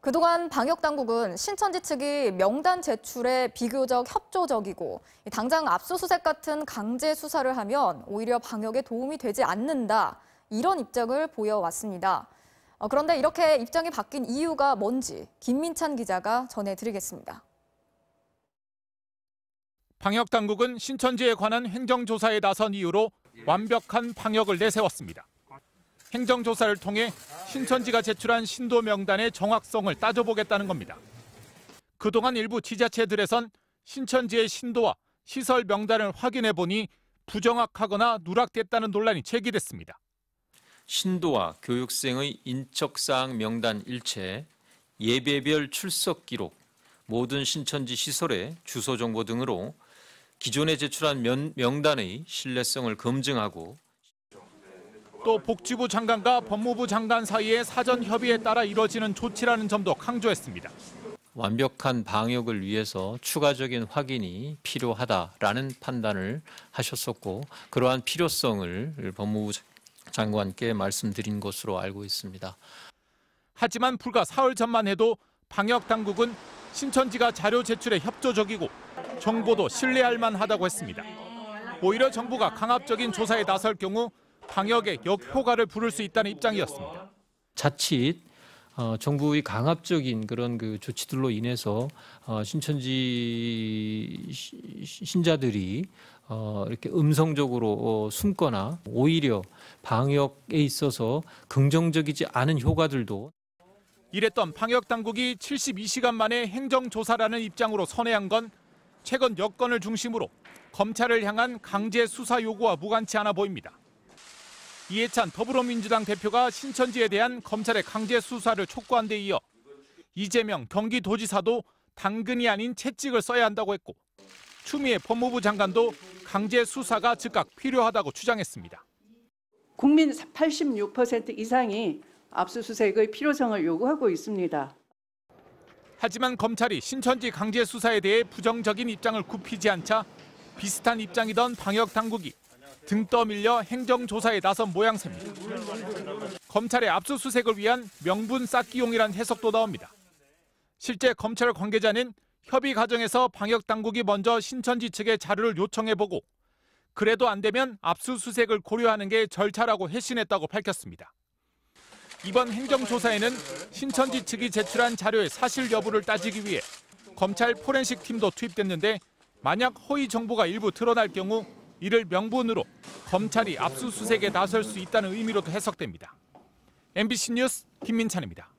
그동안 방역당국은 신천지 측이 명단 제출에 비교적 협조적이고 당장 압수수색 같은 강제 수사를 하면 오히려 방역에 도움이 되지 않는다, 이런 입장을 보여왔습니다. 그런데 이렇게 입장이 바뀐 이유가 뭔지 김민찬 기자가 전해드리겠습니다. 방역당국은 신천지에 관한 행정조사에 나선 이유로 완벽한 방역을 내세웠습니다. 행정조사를 통해 신천지가 제출한 신도 명단의 정확성을 따져보겠다는 겁니다. 그동안 일부 지자체들에선 신천지의 신도와 시설 명단을 확인해보니 부정확하거나 누락됐다는 논란이 제기됐습니다. 신도와 교육생의 인적사항 명단 일체, 예배별 출석 기록, 모든 신천지 시설의 주소 정보 등으로 기존에 제출한 명단의 신뢰성을 검증하고 또 복지부 장관과 법무부 장관 사이의 사전 협의에 따라 이뤄지는 조치라는 점도 강조했습니다. 완벽한 방역을 위해서 추가적인 확인이 필요하다라는 판단을 하셨었고 그러한 필요성을 법무부 장관께 말씀드린 것으로 알고 있습니다. 하지만 불과 사흘 전만 해도 방역당국은 신천지가 자료 제출에 협조적이고 정보도 신뢰할 만하다고 했습니다. 오히려 정부가 강압적인 조사에 나설 경우 방역에 역효과를 부를 수 있다는 입장이었습니다. 자칫 정부의 강압적인 그런 조치들로 인해서 신천지 신자들이 이렇게 음성적으로 숨거나 오히려 방역에 있어서 긍정적이지 않은 효과들도. 이랬던 방역당국이 72시간 만에 행정조사라는 입장으로 선회한 건 최근 여건을 중심으로 검찰을 향한 강제 수사 요구와 무관치 않아 보입니다. 이해찬 더불어민주당 대표가 신천지에 대한 검찰의 강제 수사를 촉구한 데 이어 이재명 경기도지사도 당근이 아닌 채찍을 써야 한다고 했고 추미애 법무부 장관도 강제 수사가 즉각 필요하다고 주장했습니다. 국민 86% 이상이 압수수색의 필요성을 요구하고 있습니다. 하지만 검찰이 신천지 강제 수사에 대해 부정적인 입장을 굽히지 않자 비슷한 입장이던 방역당국이 등 떠밀려 행정조사에 나선 모양새입니다. 검찰의 압수수색을 위한 명분 쌓기용이란 해석도 나옵니다. 실제 검찰 관계자는 협의 과정에서 방역당국이 먼저 신천지 측에 자료를 요청해보고 그래도 안 되면 압수수색을 고려하는 게 절차라고 회신했다고 밝혔습니다. 이번 행정조사에는 신천지 측이 제출한 자료의 사실 여부를 따지기 위해 검찰 포렌식 팀도 투입됐는데 만약 허위 정보가 일부 드러날 경우 이를 명분으로 검찰이 압수수색에 나설 수 있다는 의미로도 해석됩니다. MBC 뉴스 김민찬입니다.